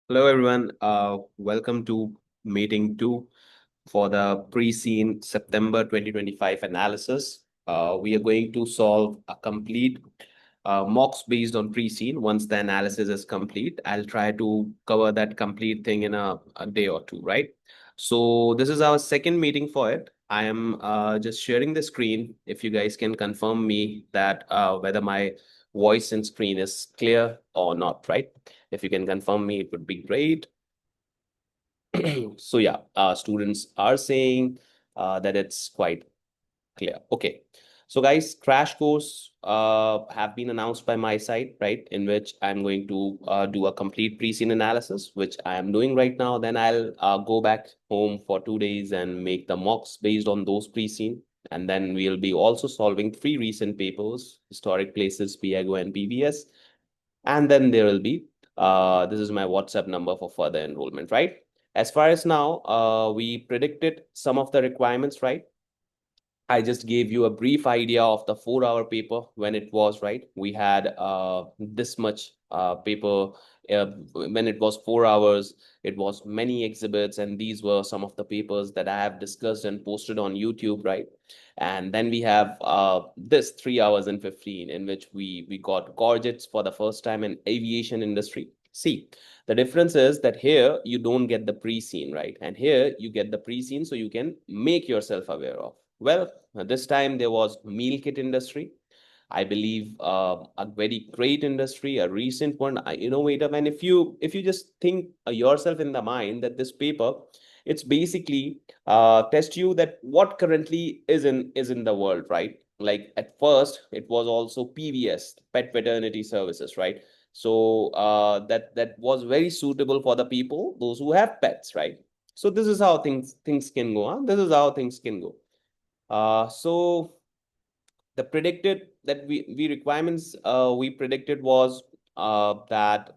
Hello, everyone. Welcome to meeting two for the pre-seen September 2025 analysis. We are going to solve a complete mocks based on pre-seen. Once the analysis is complete, I'll try to cover that complete thing in a day or two, right? So this is our second meeting for it. I am just sharing the screen. If you guys can confirm me that whether my voice and screen is clear or not, right? If you can confirm me, it would be great. So yeah, students are saying that it's quite clear. Okay. So guys, crash course have been announced by my side, right? In which I'm going to do a complete pre-scene analysis, which I am doing right now. Then I'll go back home for 2 days and make the mocks based on those pre-scene. And then we'll be also solving three recent papers, historic places, Piago and PVS. And then there will be, this is my WhatsApp number for further enrollment, right? As far as now, we predicted some of the requirements, right? I just gave you a brief idea of the 4 hour paper when it was, right? We had this much paper when it was 4 hours. It was many exhibits, and these were some of the papers that I have discussed and posted on YouTube, right? And then we have this 3 hours and 15, in which we got gorgets for the first time in aviation industry. See, the difference is that here you don't get the pre-scene, right? And here you get the pre-scene, so you can make yourself aware of. Well, this time there was meal kit industry. I believe a very great industry, a recent one, innovative. And if you just think yourself in the mind that this paper, it's basically test you that what currently is in the world, right? Like at first, it was also PVS, pet veterinary services, right? So that was very suitable for the people, those who have pets, right? So this is how things can go on. This is how things can go. So the predicted that we requirements we predicted was that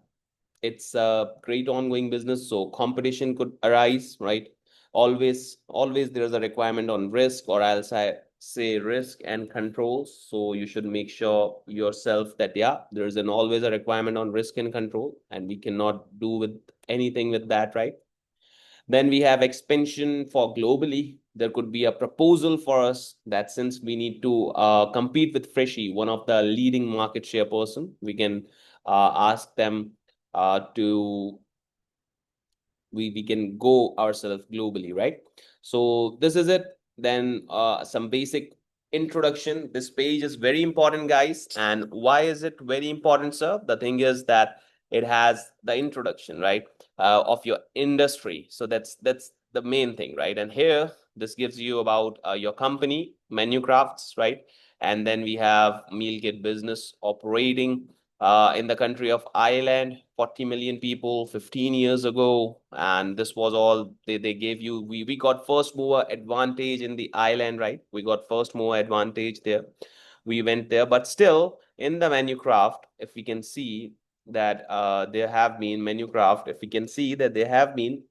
it's a great ongoing business, so competition could arise, right? Always there is a requirement on risk, or I'll say risk and controls. So you should make sure yourself that yeah, there is an always a requirement on risk and control, and we cannot do with anything with that, right? Then we have expansion for globally. There could be a proposal for us that since we need to compete with Freshie, one of the leading market share person, we can ask them to we can go ourselves globally, right? So this is it. Then some basic introduction. This page is very important, guys. And why is it very important, sir? The thing is that it has the introduction, right, of your industry. So that's the main thing, right? And here this gives you about your company, menu crafts, right? And then we have meal kit business operating in the country of Ireland, 40 million people 15 years ago. And this was all they gave you. We got first mover advantage in the island, right? We got first mover advantage there. We went there, but still in the menu craft, if we can see that there have been menu craft, if we can see that there have been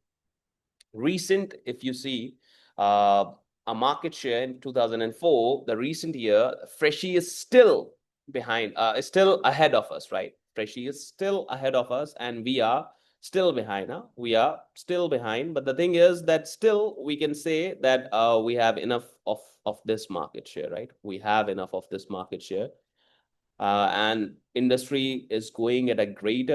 recent, if you see a market share in 2004, the recent year, Freshie is still behind, is still ahead of us, right? Freshie is still ahead of us, and we are still behind. Huh? We are still behind. But the thing is that still we can say that we have enough of this market share, right? We have enough of this market share. And industry is going at a great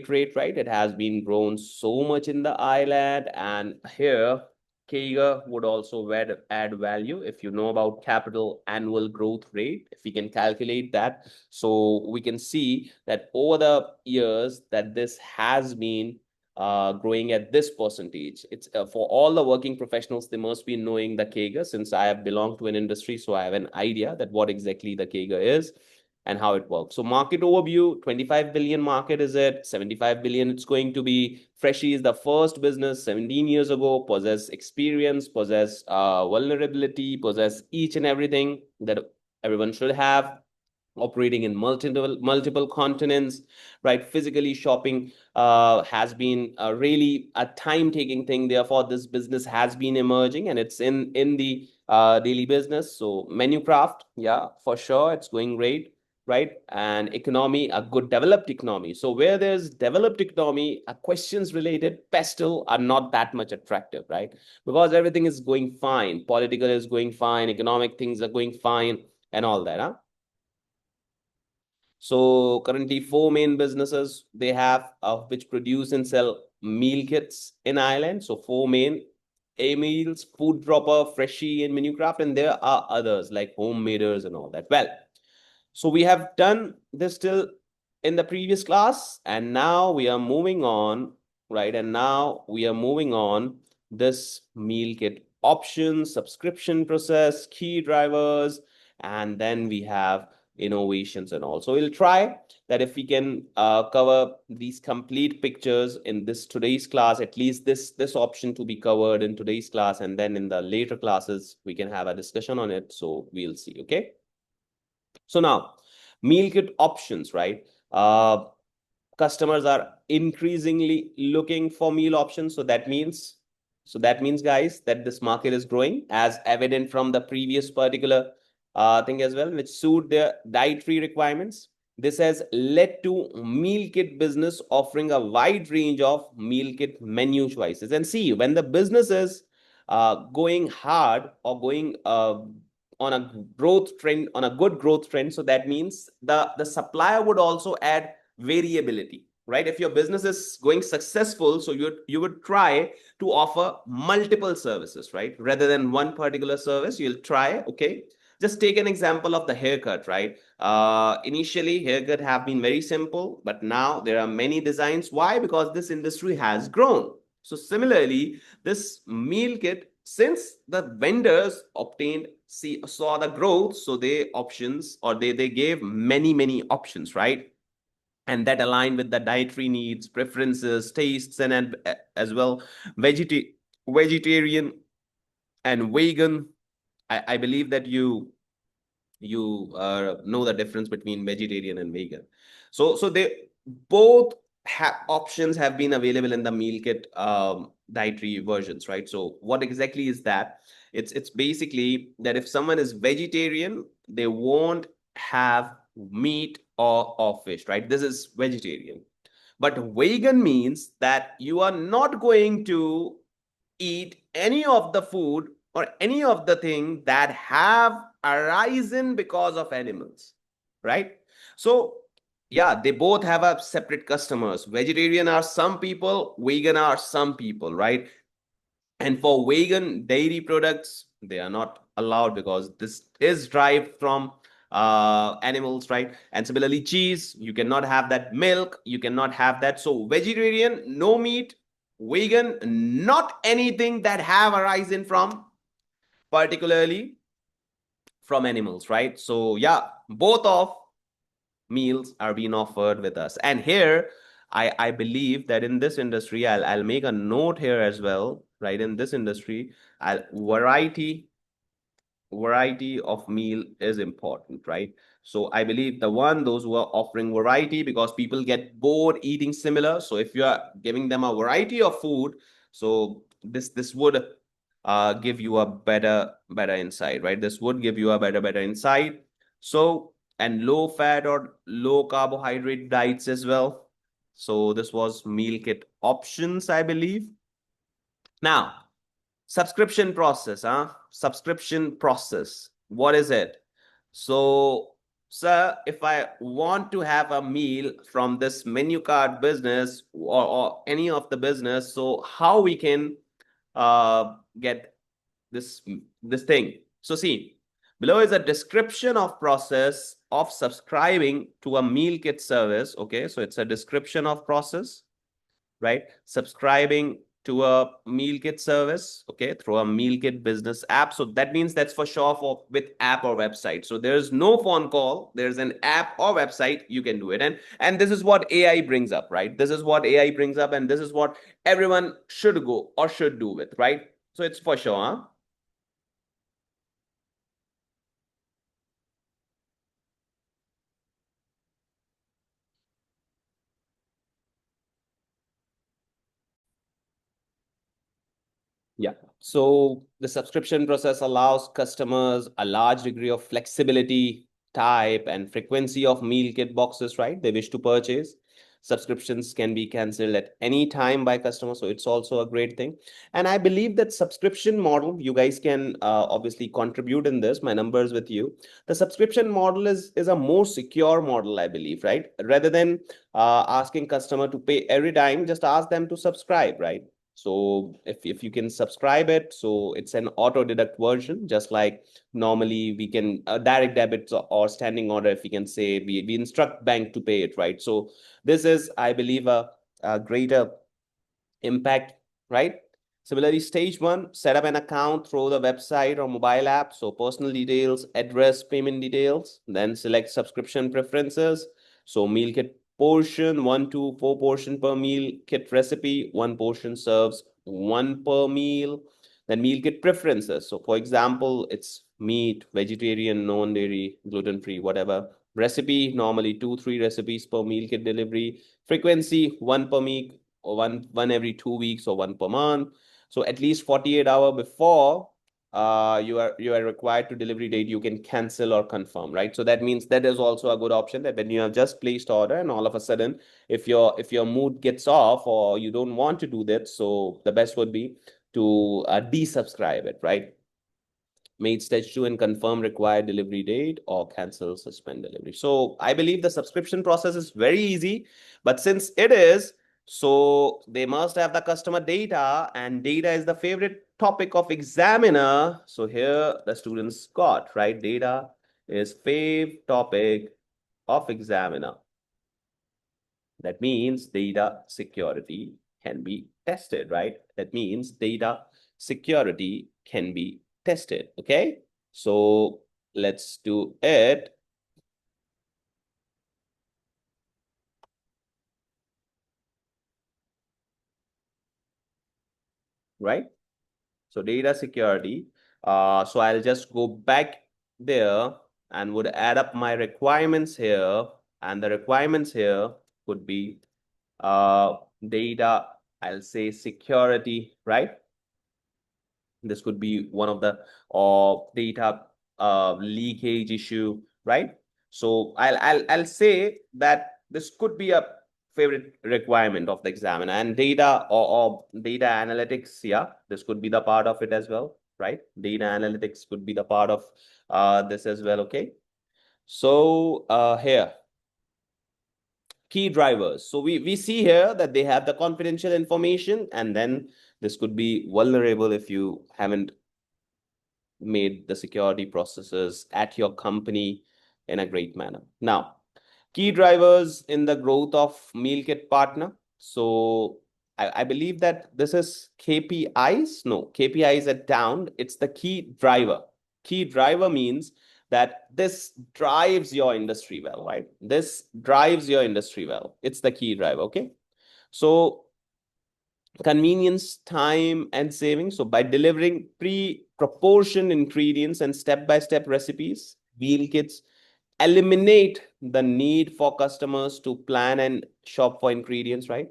rate, right? It has been grown so much in the island, and here KPIs would also add value if you know about capital annual growth rate. If we can calculate that, so we can see that over the years that this has been growing at this percentage. It's for all the working professionals, they must be knowing the KPIs, since I have belonged to an industry, so I have an idea that what exactly the KPIs is and how it works. So market overview, 25 billion market is it, 75 billion it's going to be. Freshie is the first business 17 years ago, possess experience, possess vulnerability, possess each and everything that everyone should have, operating in multiple continents, right? Physically shopping has been really a time-taking thing. Therefore, this business has been emerging, and it's in the daily business. So menu craft, yeah, for sure, it's going great, right? And economy, a good developed economy. So where there's developed economy, questions related pestle are not that much attractive, right? Because everything is going fine. Political is going fine. Economic things are going fine and all that, huh? So currently four main businesses they have which produce and sell meal kits in Ireland. So four main A meals, Food Dropper, Freshie, and Minucraft, and there are others like Homemaders and all that. Well, so we have done this till in the previous class, and now we are moving on, right? And now we are moving on this meal kit options, subscription process, key drivers, and then we have innovations and all. So we'll try that if we can cover these complete pictures in this today's class, at least this option to be covered in today's class, and then in the later classes we can have a discussion on it. So we'll see. Okay. So now, meal kit options, right? Customers are increasingly looking for meal options. So that means, guys, that this market is growing, as evident from the previous particular thing as well, which suit their dietary requirements. This has led to meal kit business offering a wide range of meal kit menu choices. And see, when the business is going hard or going on a growth trend, on a good growth trend, so that means the supplier would also add variability, right? If your business is going successful, so you would try to offer multiple services, right? Rather than one particular service, you'll try, okay? Just take an example of the haircut, right? Initially, haircut have been very simple, but now there are many designs. Why? Because this industry has grown. So similarly, this meal kit, since the vendors saw the growth, so they gave many options, right? And that align with the dietary needs, preferences, tastes, and as well vegetarian and vegan. I believe that you know the difference between vegetarian and vegan. So they both options have been available in the meal kit dietary versions, right? So what exactly is that? It's basically that if someone is vegetarian, they won't have meat or fish, right? This is vegetarian. But vegan means that you are not going to eat any of the food or any of the thing that have arisen because of animals, right? So yeah, they both have a separate customers. Vegetarian are some people, vegan are some people, right? And for vegan dairy products, they are not allowed because this is derived from animals, right? And similarly, cheese, you cannot have that. Milk, you cannot have that. So vegetarian, no meat. Vegan, not anything that have arisen from, particularly from animals, right? So yeah, both of meals are being offered with us. And here, I believe that in this industry, I'll make a note here as well, right? In this industry, variety of meal is important, right? So I believe those who are offering variety, because people get bored eating similar. So if you are giving them a variety of food, so this would give you a better insight, right? This would give you a better insight. So, and low fat or low carbohydrate diets as well. So this was meal kit options, I believe. Now, subscription process, huh? Subscription process. What is it? So, sir, if I want to have a meal from this menu card business or any of the business, so how we can get this this thing? So see, below is a description of process of subscribing to a meal kit service. Okay, so it's a description of process, right? Subscribing to a meal kit service, okay, through a meal kit business app. So that means that's for sure for with app or website. So there's no phone call, there's an app or website, you can do it. And this is what AI brings up, right? This is what AI brings up, and this is what everyone should go or should do with, right? So it's for sure, huh? Yeah. So the subscription process allows customers a large degree of flexibility type, and frequency of meal kit boxes, right, they wish to purchase. Subscriptions can be cancelled at any time by customers, so it's also a great thing. And I believe that subscription model, you guys can obviously contribute in this. My numbers with you. The subscription model is a more secure model, I believe, right? Rather than asking customer to pay every time, just ask them to subscribe, right? So if you can subscribe it, so it's an auto deduct version, just like normally we can direct debits or standing order, if we can say, we instruct bank to pay it, right? So this is, I believe, a greater impact, right? Similarly, stage one, set up an account through the website or mobile app. So personal details, address, payment details, then select subscription preferences. So meal kit portion, 1 to 4 portion per meal kit recipe, 1 portion serves 1 per meal. Then meal kit preferences. So for example, it's meat, vegetarian, non-dairy, gluten-free, whatever. Recipe, normally 2-3 recipes per meal kit delivery. Frequency, 1 per week, or one every 2 weeks, or 1 per month. So at least 48 hours before you are required to delivery date, you can cancel or confirm, right? So that means that is also a good option, that when you have just placed order and all of a sudden, if your mood gets off or you don't want to do that, so the best would be to desubscribe it, right? Made stage 2 and confirm required delivery date, or cancel, suspend delivery. So I believe the subscription process is very easy, but since it is, so they must have the customer data, and data is the favorite topic of examiner. So here the students got, right? Data is fav topic of examiner. That means data security can be tested, right? That means data security can be tested, okay? So let's do it. Right? So data security. So I'll just go back there and would add up my requirements here. And the requirements here would be data, I'll say security, right? This could be one of the data leakage issue, right? So I'll say that this could be a favorite requirement of the examiner, and data or data analytics. Yeah, this could be the part of it as well, right? Data analytics could be the part of this as well. Okay. So here, key drivers. So we see here that they have the confidential information, and then this could be vulnerable if you haven't made the security processes at your company in a great manner. Now, key drivers in the growth of meal kit partner. So I believe that this is KPIs. No, KPIs are down. It's the key driver. Key driver means that this drives your industry well, right? This drives your industry well. It's the key driver, okay? So convenience, time, and savings. So by delivering pre-proportioned ingredients and step-by-step recipes, meal kits eliminate the need for customers to plan and shop for ingredients, right?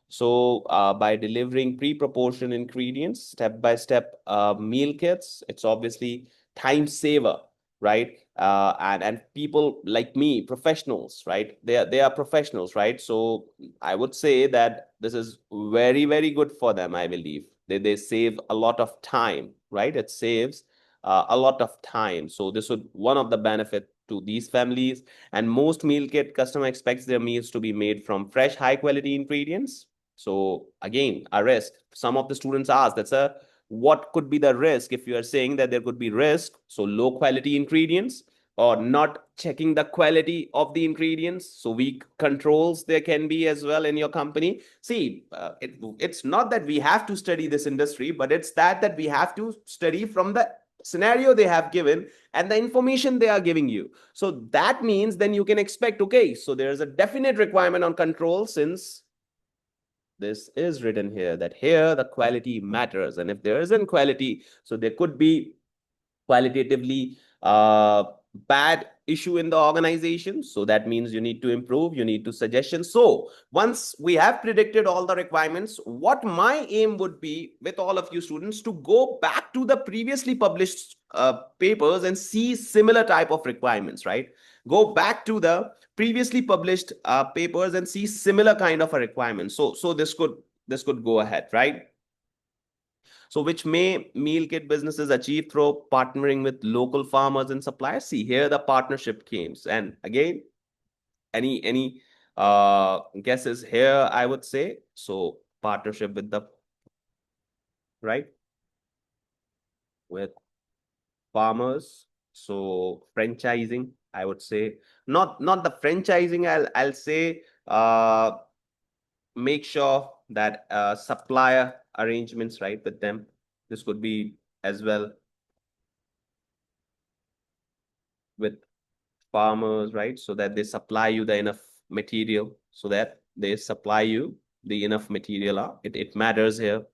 So by delivering pre-proportioned ingredients, step-by-step meal kits, it's obviously time saver, right? And people like me, professionals, right? They are professionals, right? So I would say that this is very, very good for them, I believe. They save a lot of time, right? It saves a lot of time. So this would one of the benefit to these families. And most meal kit customer expects their meals to be made from fresh, high quality ingredients. So again, a risk. Some of the students ask, what could be the risk if you are saying that there could be risk? So low quality ingredients, or not checking the quality of the ingredients. So weak controls there can be as well in your company. See, it's not that we have to study this industry, but it's that we have to study from the scenario they have given and the information they are giving you. So that means then you can expect, okay, so there's a definite requirement on control, since this is written here that here the quality matters. And if there isn't quality, so there could be qualitatively bad issue in the organization. So that means you need to improve, you need to suggestion. So once we have predicted all the requirements, what my aim would be with all of you students, to go back to the previously published papers and see similar type of requirements, right? Go back to the previously published papers and see similar kind of a requirement. So this could go ahead, right? So which may meal kit businesses achieve through partnering with local farmers and suppliers. See here the partnership games, and again, any guesses here? I would say so. Partnership with the right with farmers. So franchising, I would say not the franchising. I'll say make sure that supplier arrangements right with them. This could be as well with farmers, right? So that they supply you the enough material, so that they supply you the enough material. It matters here.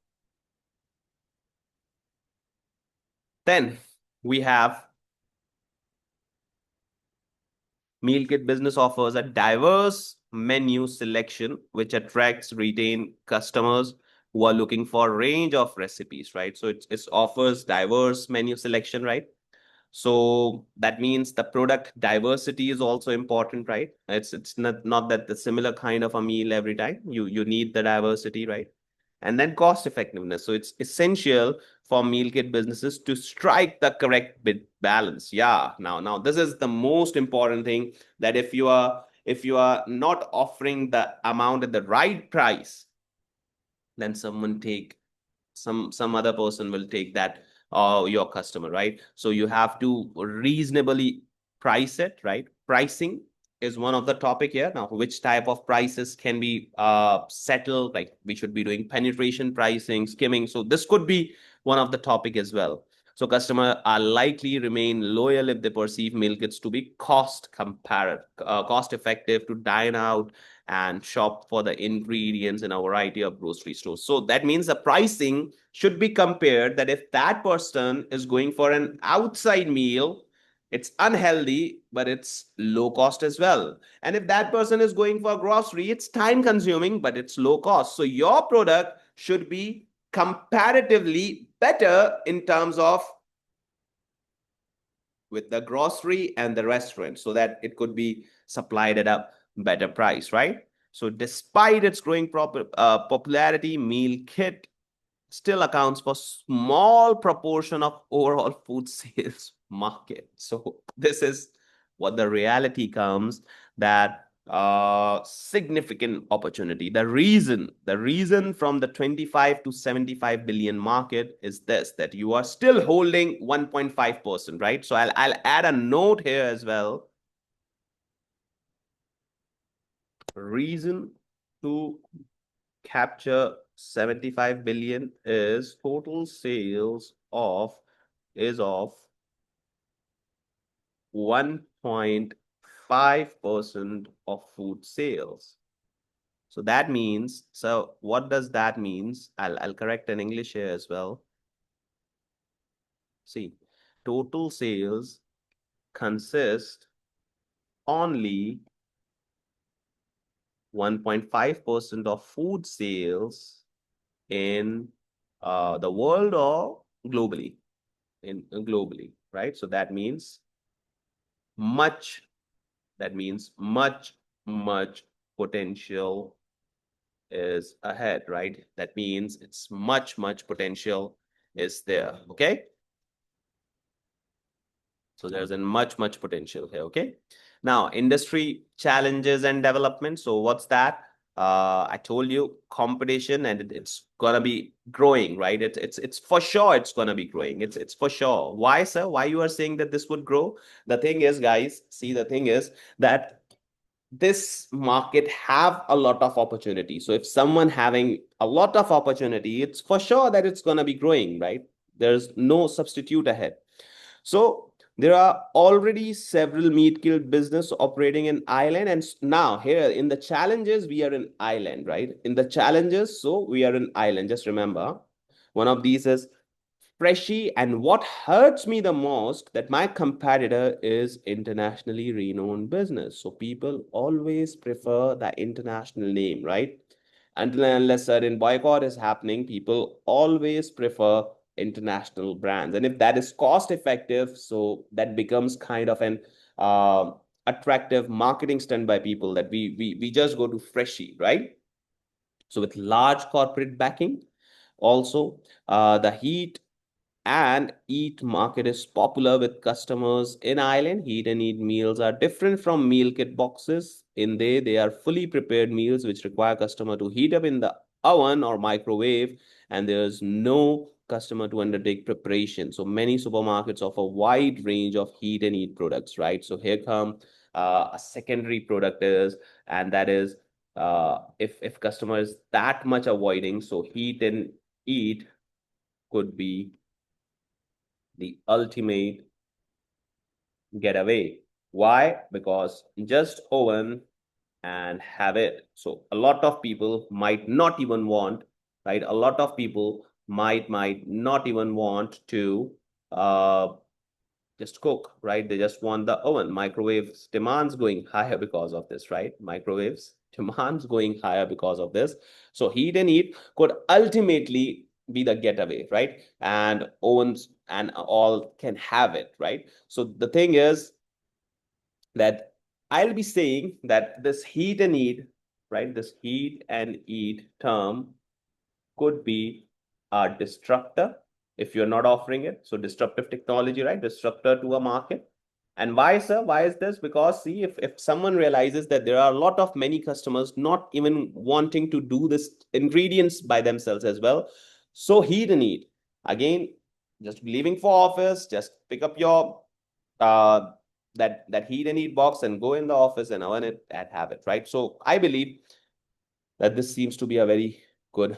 Then we have Meal Kit business offers a diverse menu selection which attracts retain customers who are looking for a range of recipes, right? So it offers diverse menu selection, right? So that means the product diversity is also important, right? It's not that the similar kind of a meal every time. You need the diversity, right? And then cost effectiveness. So it's essential for meal kit businesses to strike the correct bit balance. Yeah. Now this is the most important thing, that if you are not offering the amount at the right price, then some other person will take that, your customer, right? So you have to reasonably price it, right? Pricing is one of the topic here. Now which type of prices can be settled, like we should be doing penetration pricing, skimming, so this could be one of the topic as well. So customers are likely remain loyal if they perceive meal kits to be cost effective to dine out and shop for the ingredients in a variety of grocery stores. So that means the pricing should be compared, that if that person is going for an outside meal, it's unhealthy, but it's low cost as well. And if that person is going for grocery, it's time consuming, but it's low cost. So your product should be comparatively better in terms of with the grocery and the restaurant, so that it could be supplied at a better price, right? So despite its growing popularity, meal kit still accounts for small proportion of overall food sales market. So this is what the reality comes, that significant opportunity. The reason from the 25 to 75 billion market is this, that you are still holding 1.5%, right? So I'll add a note here as well. Reason to capture 75 billion is total sales of 1.5% of food sales. So that means, so what does that means? I'll correct in English here as well. See, total sales consist only 1.5% of food sales in the world or globally, globally, right? So that means much, much potential is ahead, right? That means it's much potential is there, okay? So there's a much potential here, okay? Now, industry challenges and development. So what's that? I told you competition, and it's gonna be growing, right? It's for sure it's gonna be growing. It's for sure. Why, sir? Why you are saying that this would grow? The thing is, guys, see, the thing is that this market have a lot of opportunity. So if someone having a lot of opportunity, it's for sure that it's gonna be growing, right? There's no substitute ahead. So there are already several meat kit business operating in Ireland. And now here in the challenges, we are in Ireland, right? In the challenges, so we are in Ireland. Just remember, one of these is Freshie. And what hurts me the most, that my competitor is internationally renowned business. So people always prefer the international name, right? Until and unless certain boycott is happening, people always prefer international brands. And if that is cost effective, so that becomes kind of an attractive marketing stunt by people, that we just go to Freshie, right? So with large corporate backing, also the heat and eat market is popular with customers in Ireland. Heat and eat meals are different from meal kit boxes. They are fully prepared meals which require customer to heat up in the oven or microwave, and there's no customer to undertake preparation. So many supermarkets offer a wide range of heat and eat products, right? So here come a secondary product is, and that is if customer is that much avoiding, so heat and eat could be the ultimate getaway. Why? Because just oven and have it. So a lot of people might not even want, right? A lot of people might not even want to uh, just cook, right? They just want the oven. Microwaves demands going higher because of this, right? Microwaves demands going higher because of this. So heat and eat could ultimately be the getaway, right? And ovens and all can have it, right? So the thing is that I'll be saying that this heat and eat, right? This heat and eat term could be a disruptor if you're not offering it. So disruptive technology, right? Disruptor to a market. And why, sir? Why is this? Because see, if someone realizes that there are a lot of many customers not even wanting to do this ingredients by themselves as well. So heat and eat. Again, just leaving for office, just pick up your uh that heat and eat box and go in the office and earn it and have it, right? So I believe that this seems to be a very good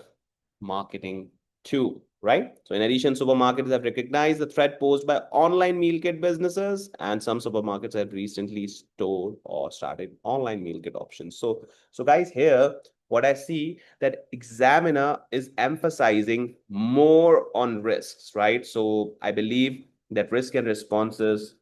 marketing too, right? So in addition, supermarkets have recognized the threat posed by online meal kit businesses, and some supermarkets have recently stored or started online meal kit options. So guys, here what I see that Examiner is emphasizing more on risks, right? So I believe that risk and responses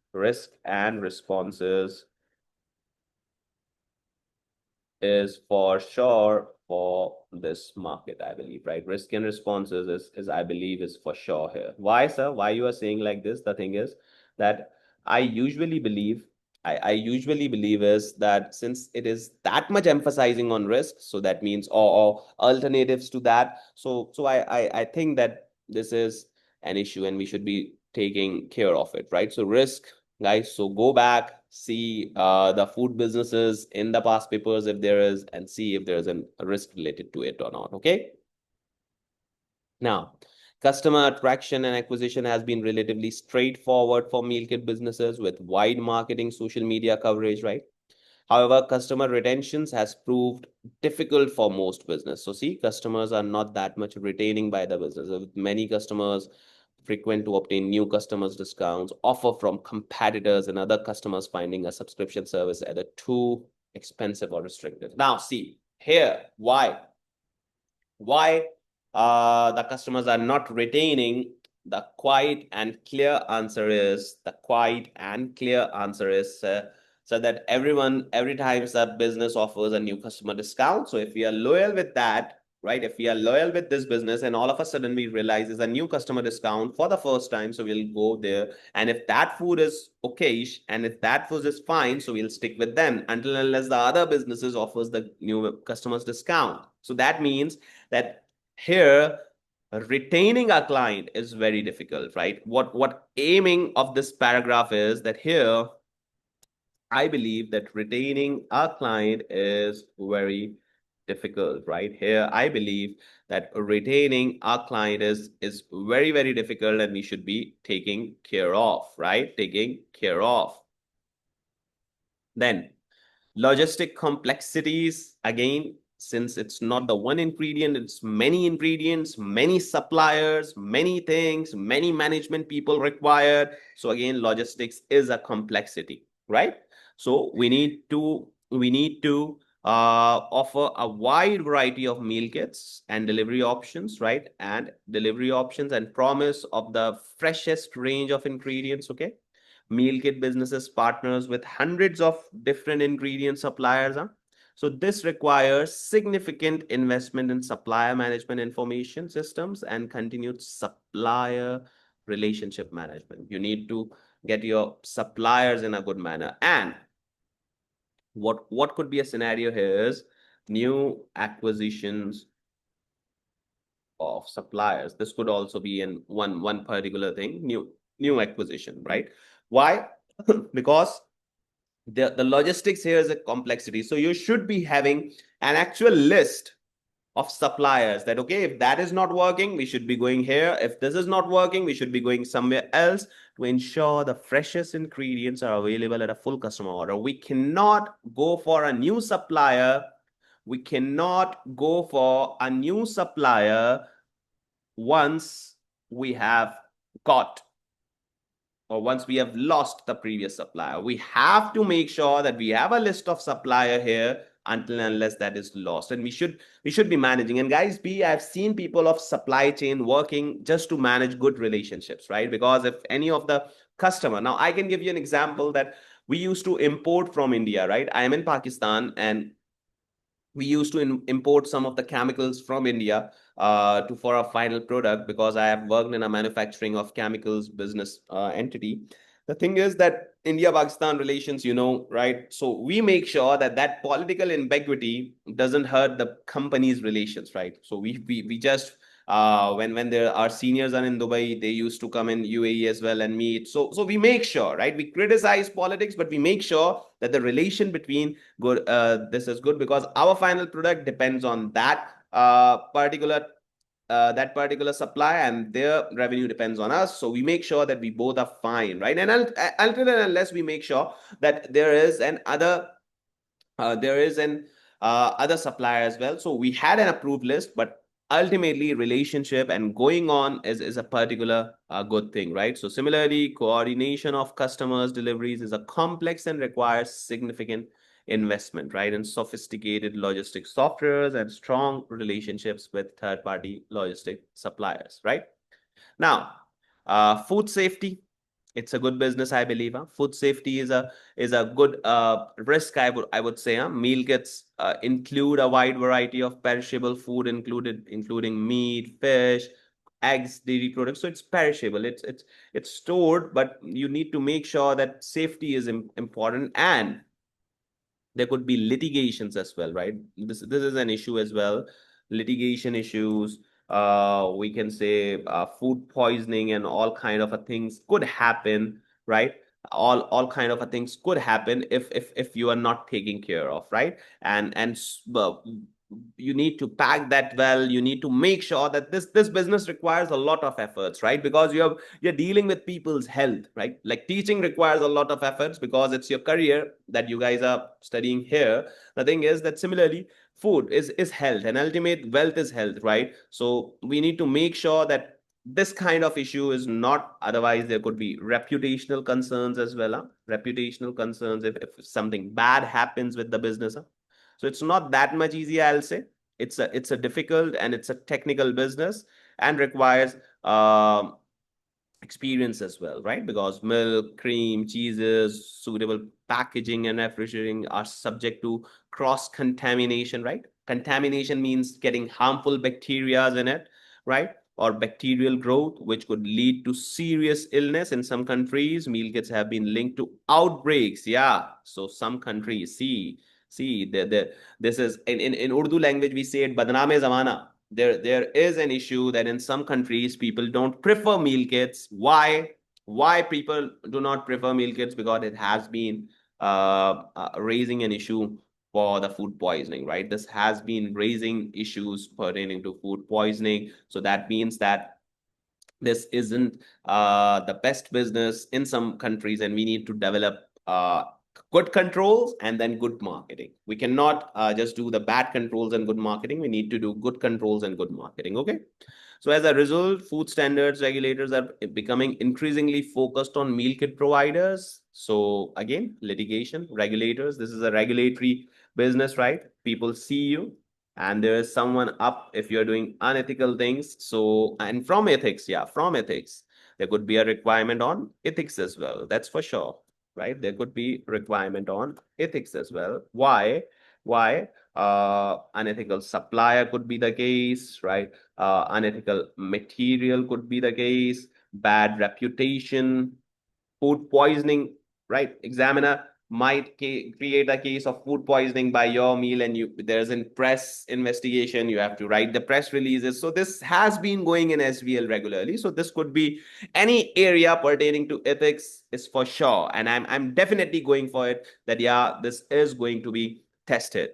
is for sure for this market, I believe, right? Risk and responses is I believe is for sure here. Why, sir? Why you are saying like this? The thing is that I usually believe, I usually believe is that since it is that much emphasizing on risk, so that means or alternatives to that. So I think that this is an issue and we should be taking care of it, right? So risk, guys, so go back, see the food businesses in the past papers if there is, and see if there is a risk related to it or not. Okay. Now, customer attraction and acquisition has been relatively straightforward for meal kit businesses with wide marketing, social media coverage, right? However, customer retentions has proved difficult for most business. So see, customers are not that much retaining by the business. With many customers frequent to obtain new customers discounts, offer from competitors, and other customers finding a subscription service either too expensive or restrictive. Now, see here, why the customers are not retaining? The quiet and clear answer is so that every time that business offers a new customer discount. So if we are loyal with that, right? If we are loyal with this business and all of a sudden we realize there's a new customer discount for the first time, so we'll go there. And if that food is okay, and if that food is fine, so we'll stick with them until unless the other businesses offers the new customers discount. So that means that here retaining a client is very difficult, right? What aiming of this paragraph is that here I believe that retaining a client is very difficult, right? Here I believe that retaining our client is very difficult and we should be taking care of, right? Taking care of. Then logistic complexities, again, since it's not the one ingredient, it's many ingredients, many suppliers, many things, many management people required. So again, logistics is a complexity, right? So we need to offer a wide variety of meal kits and delivery options, right? And delivery options and promise of the freshest range of ingredients, okay? Meal kit businesses partners with hundreds of different ingredient suppliers. Huh? So this requires significant investment in supplier management information systems and continued supplier relationship management. You need to get your suppliers in a good manner. And what could be a scenario here is new acquisitions of suppliers. This could also be in one particular thing, new acquisition, right? Why? Because the logistics here is a complexity. So you should be having an actual list of suppliers that, okay, if that is not working, we should be going here. If this is not working, we should be going somewhere else to ensure the freshest ingredients are available at a full customer order. We cannot go for a new supplier. We cannot go for a new supplier once we have got or once we have lost the previous supplier. We have to make sure that we have a list of supplier here until and unless that is lost. And we should be managing. And guys, I've seen people of supply chain working just to manage good relationships, right? Because if any of the customer, now I can give you an example that we used to import from India, right? I am in Pakistan and we used to import some of the chemicals from India for a final product because I have worked in a manufacturing of chemicals business entity. The thing is that India-Pakistan relations, right? So we make sure that that political ambiguity doesn't hurt the company's relations, right? So we just when there are seniors are in Dubai, they used to come in UAE as well and meet. So we make sure, right? We criticize politics, but we make sure that the relation between good this is good because our final product depends on that particular supply and their revenue depends on us. So we make sure that we both are fine, right? And until and unless we make sure that there is an other supplier as well. So we had an approved list, but ultimately relationship and going on is a particular good thing, right? So similarly, coordination of customers deliveries is a complex and requires significant investment, right? In sophisticated logistic softwares and strong relationships with third-party logistic suppliers, right? Now, food safety, it's a good business, I believe. Food safety is a good risk, I would say. Meal kits include a wide variety of perishable food, including meat, fish, eggs, dairy products. So it's perishable. It's stored, but you need to make sure that safety is important, and there could be litigations as well, right? This is an issue as well. Litigation issues, we can say food poisoning and all kind of a things could happen, right? All kind of a things could happen if you are not taking care of, right? And you need to pack that well. You need to make sure that this business requires a lot of efforts, right? Because you're dealing with people's health, right? Like teaching requires a lot of efforts because it's your career that you guys are studying here. The thing is that similarly, food is health and ultimate wealth is health, right? So we need to make sure that this kind of issue is not, otherwise there could be reputational concerns as well. Reputational concerns if something bad happens with the business. So it's not that much easy, I'll say. It's a difficult and it's a technical business and requires experience as well, right? Because milk, cream, cheeses, suitable packaging and refrigerating are subject to cross contamination, right? Contamination means getting harmful bacteria in it, right? Or bacterial growth, which could lead to serious illness. In some countries, meal kits have been linked to outbreaks. Yeah. So some countries, see, this is in Urdu language, we say it, badnaam-e zamana. There is an issue that in some countries people don't prefer meal kits. Why people do not prefer meal kits? Because it has been raising an issue for the food poisoning, right? This has been raising issues pertaining to food poisoning. So that means that this isn't the best business in some countries, and we need to develop good controls and then good marketing. We cannot just do the bad controls and good marketing. We need to do good controls and good marketing. Okay. So as a result, food standards regulators are becoming increasingly focused on meal kit providers. So again, litigation, regulators, this is a regulatory business, right? People see you and there is someone up if you're doing unethical things. So, and from ethics, there could be a requirement on ethics as well. That's for sure, right? There could be requirement on ethics as well. Why? Why? Unethical supplier could be the case, right? Unethical material could be the case, bad reputation, food poisoning, right? Examiner might create a case of food poisoning by your meal, and there's a press investigation. You have to write the press releases. So this has been going in SBL regularly. So this could be any area pertaining to ethics is for sure, and I'm definitely going for it. That yeah, this is going to be tested,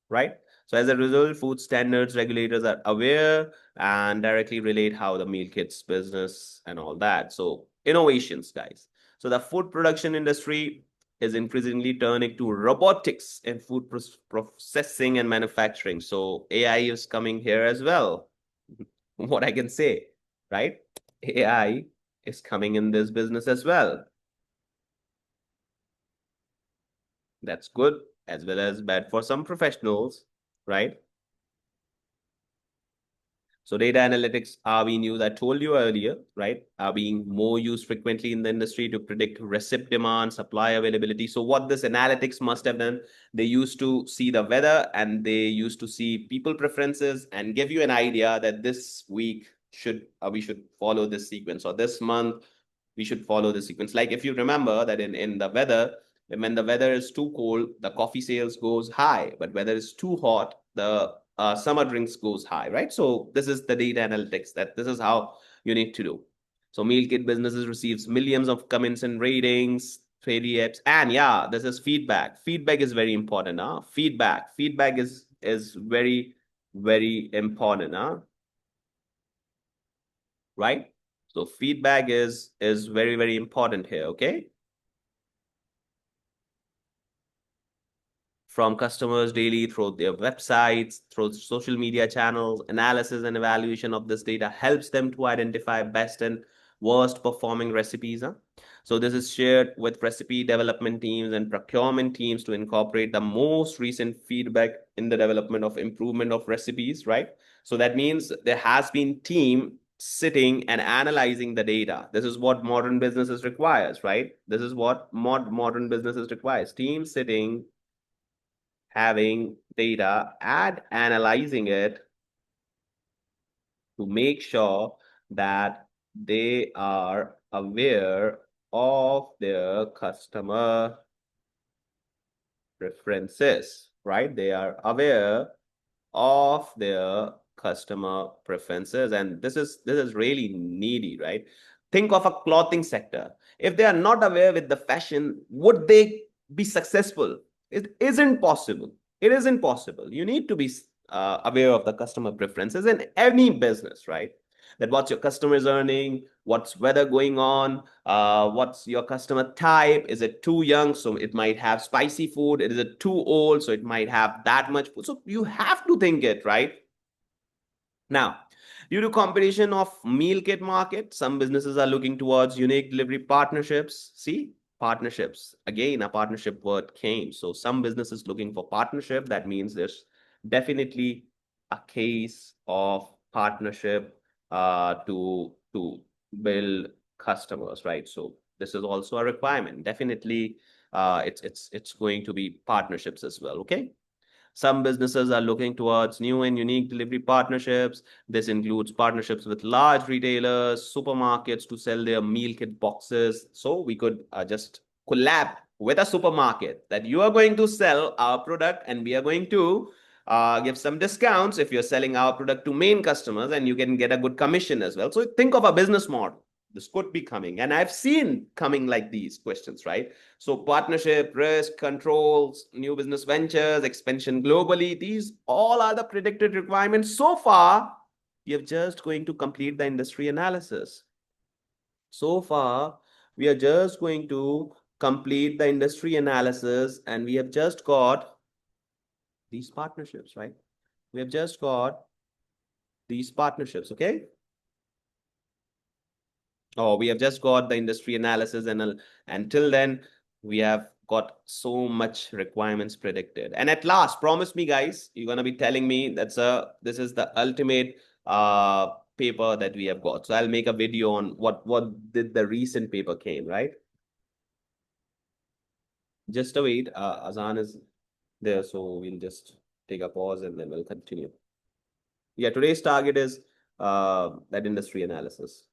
right? So as a result, food standards regulators are aware and directly relate how the meal kits business and all that. So innovations, guys. So the food production industry is increasingly turning to robotics in food processing and manufacturing. So AI is coming here as well. What I can say, right? AI is coming in this business as well. That's good as well as bad for some professionals, right? So data analytics are being used, I told you earlier, right, are being more used frequently in the industry to predict recipe demand, supply availability. So what this analytics must have done, they used to see the weather and they used to see people preferences and give you an idea that this week we should follow this sequence, or this month we should follow the sequence. Like if you remember that in the weather, when the weather is too cold, the coffee sales goes high, but weather is too hot, the summer drinks goes high, right? So this is the data analytics, that this is how you need to do. So meal kit businesses receives millions of comments and ratings, 3D apps, and yeah, this is feedback. Feedback is very important. Feedback is very very important. Right? So feedback is very very important here. Okay. From customers daily through their websites, through social media channels. Analysis and evaluation of this data helps them to identify best and worst performing recipes. So this is shared with recipe development teams and procurement teams to incorporate the most recent feedback in the development of improvement of recipes, right? So that means there has been team sitting and analyzing the data. This is what modern businesses requires, right? This is what modern businesses requires. Team sitting, having data and analyzing it to make sure that they are aware of their customer preferences, right? They are aware of their customer preferences, and this is really needy, right? Think of a clothing sector. If they are not aware with the fashion, would they be successful? It isn't possible. It isn't possible. You need to be aware of the customer preferences in any business, right? That what's your customers earning, what's weather going on, what's your customer type, is it too young so it might have spicy food, is it too old so it might have that much food. So you have to think it, right? Now, due to competition of meal kit market, some businesses are looking towards unique delivery partnerships. See, partnerships. Again, a partnership word came. So some businesses looking for partnership. That means there's definitely a case of partnership to build customers, right? So this is also a requirement. Definitely, it's going to be partnerships as well. Okay. Some businesses are looking towards new and unique delivery partnerships. This includes partnerships with large retailers, supermarkets to sell their meal kit boxes. So we could just collab with a supermarket that you are going to sell our product and we are going to give some discounts if you're selling our product to main customers, and you can get a good commission as well. So think of a business model. This could be coming, and I've seen coming like these questions, right? So partnership, risk, controls, new business ventures, expansion globally, these all are the predicted requirements. So far, we are just going to complete the industry analysis. So far, we are just going to complete the industry analysis, and we have just got these partnerships, right? We have just got these partnerships, okay? Oh, we have just got the industry analysis, and until then, we have got so much requirements predicted. And at last, promise me, guys, you're gonna be telling me this is the ultimate paper that we have got. So I'll make a video on what did the recent paper came, right? Just a wait. Azan is there, so we'll just take a pause and then we'll continue. Yeah, today's target is that industry analysis.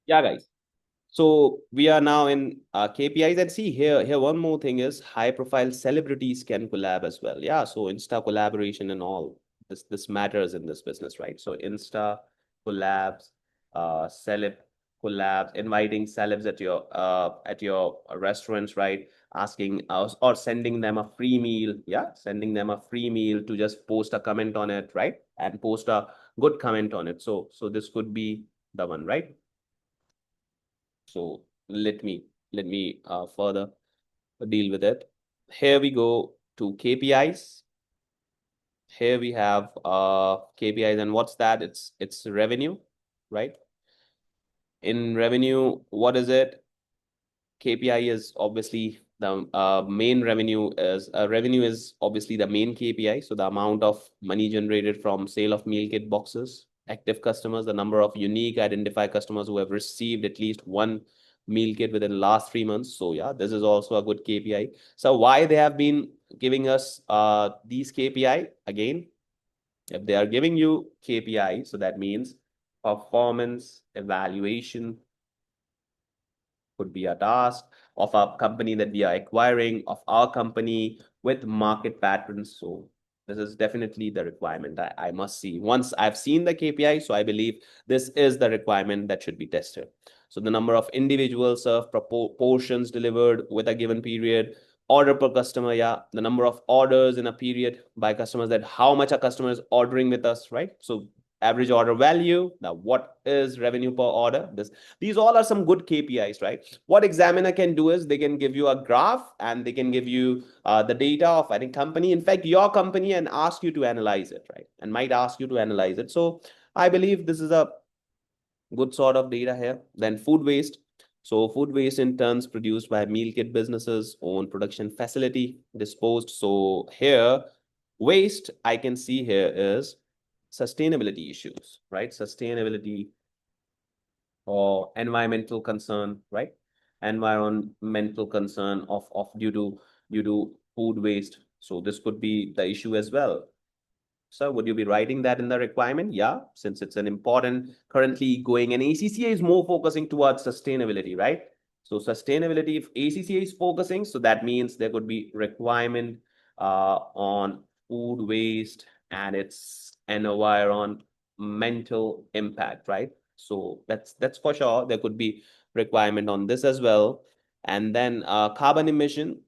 Yeah, guys. So we are now in KPIs, and see here one more thing is high profile celebrities can collab as well. Yeah, so Insta collaboration and all this matters in this business, right? So Insta collabs, celeb collabs, inviting celebs at your restaurants, right? Asking us or sending them a free meal. Yeah, sending them a free meal to just post a comment on it, right? And post a good comment on it. So this could be the one, right? So let me further deal with it. Here we go to KPIs. Here we have KPIs, and what's that? It's revenue, right? In revenue, what is it? KPI is obviously the main revenue is obviously the main KPI. So the amount of money generated from sale of meal kit boxes, active customers, the number of unique identified customers who have received at least one meal kit within the last 3 months. So yeah, this is also a good KPI. So why they have been giving us these KPI again? If they are giving you KPI, so that means performance evaluation could be a task of a company that we are acquiring, of our company with market patterns. So this is definitely the requirement I must see. Once I've seen the KPI, so I believe this is the requirement that should be tested. So the number of individual served portions delivered with a given period, order per customer, yeah, the number of orders in a period by customers, that how much a customer is ordering with us, right? So average order value, now what is revenue per order? These all are some good KPIs, right? What examiner can do is they can give you a graph and they can give you the data of any company, in fact your company, and ask you to analyze it, right? And might ask you to analyze it. So I believe this is a good sort of data here. Then food waste. So food waste in turns produced by meal kit businesses own production facility disposed. So here waste I can see here is sustainability issues, right? Sustainability or environmental concern, right? Environmental concern of due to food waste. So this could be the issue as well. So would you be writing that in the requirement? Yeah, since it's an important currently going, and ACCA is more focusing towards sustainability, right? So sustainability, if ACCA is focusing, so that means there could be requirement on food waste and its environmental impact, right? So that's for sure. There could be requirement on this as well. And then carbon emission.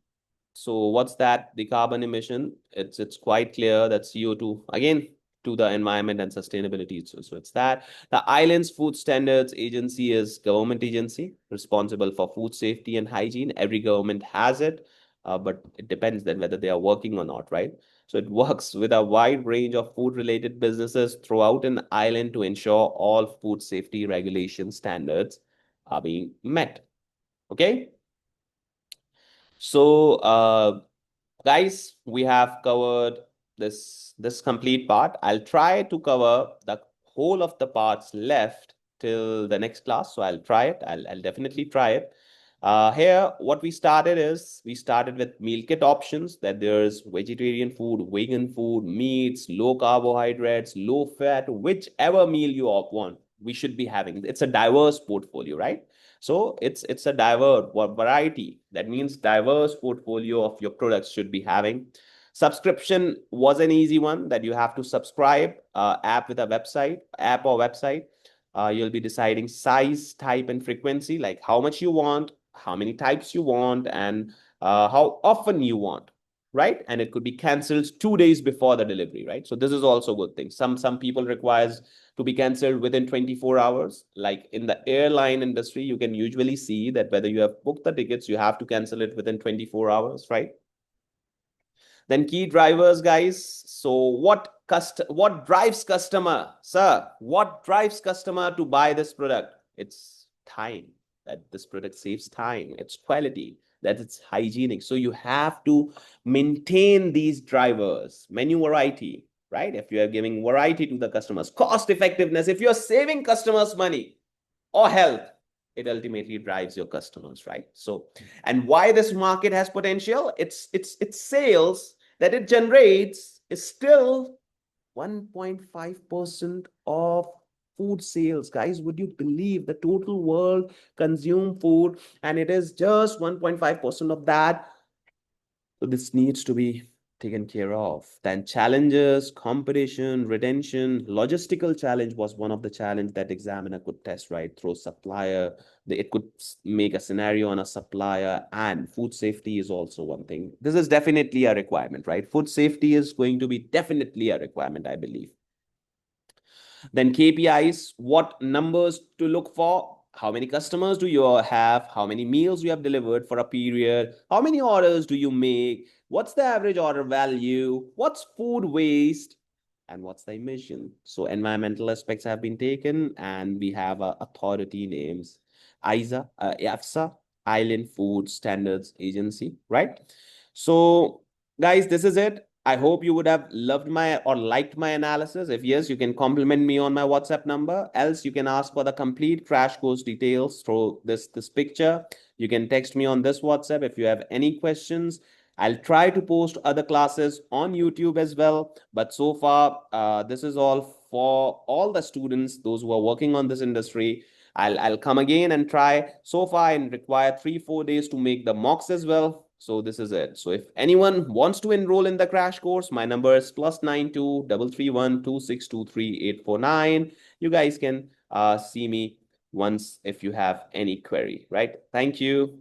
So what's that? The carbon emission. It's quite clear that CO2 again to the environment and sustainability. So it's that. The Islands Food Standards Agency is government agency responsible for food safety and hygiene. Every government has it, but it depends then whether they are working or not, right? So it works with a wide range of food related businesses throughout an island to ensure all food safety regulation standards are being met. Okay. So guys, we have covered this complete part. I'll try to cover the whole of the parts left till the next class. So I'll try it. I'll definitely try it. Here, what we started is we started with meal kit options, that there's vegetarian food, vegan food, meats, low carbohydrates, low fat, whichever meal you want, we should be having. It's a diverse portfolio, right? So it's a diverse variety. That means diverse portfolio of your products should be having. Subscription was an easy one, that you have to subscribe app with a website, app or website. You'll be deciding size, type, and frequency, like how much you want, how many types you want, and how often you want, right? And it could be canceled 2 days before the delivery, right? So this is also a good thing. Some people requires to be canceled within 24 hours. Like in the airline industry, you can usually see that whether you have booked the tickets, you have to cancel it within 24 hours, right? Then key drivers, guys. So what drives customer, sir? What drives customer to buy this product? It's time, that this product saves time. It's quality, that it's hygienic. So you have to maintain these drivers. Menu variety, right? If you are giving variety to the customers, cost effectiveness, if you're saving customers money or health, it ultimately drives your customers, right? So, and why this market has potential? It's sales that it generates is still 1.5% of food sales. Guys, would you believe the total world consume food and it is just 1.5% of that? So this needs to be taken care of. Then challenges, competition, retention, logistical challenge was one of the challenge that examiner could test, right? Through supplier, it could make a scenario on a supplier, and food safety is also one thing. This is definitely a requirement, right? Food safety is going to be definitely a requirement, I believe. Then KPIs, what numbers to look for? How many customers do you have? How many meals you have delivered for a period? How many orders do you make? What's the average order value? What's food waste? And what's the emission? So environmental aspects have been taken, and we have authority names. EFSA, Island Food Standards Agency, right? So guys, this is it. I hope you would have loved my or liked my analysis. If yes, you can compliment me on my WhatsApp number. Else, you can ask for the complete crash course details through this picture. You can text me on this WhatsApp if you have any questions. I'll try to post other classes on YouTube as well. But so far, this is all for all the students, those who are working on this industry. I'll come again and try. So far, I require 3-4 days to make the mocks as well. So this is it. So if anyone wants to enroll in the crash course, my number is +92 331 2623 849. You guys can see me once if you have any query, right? Thank you.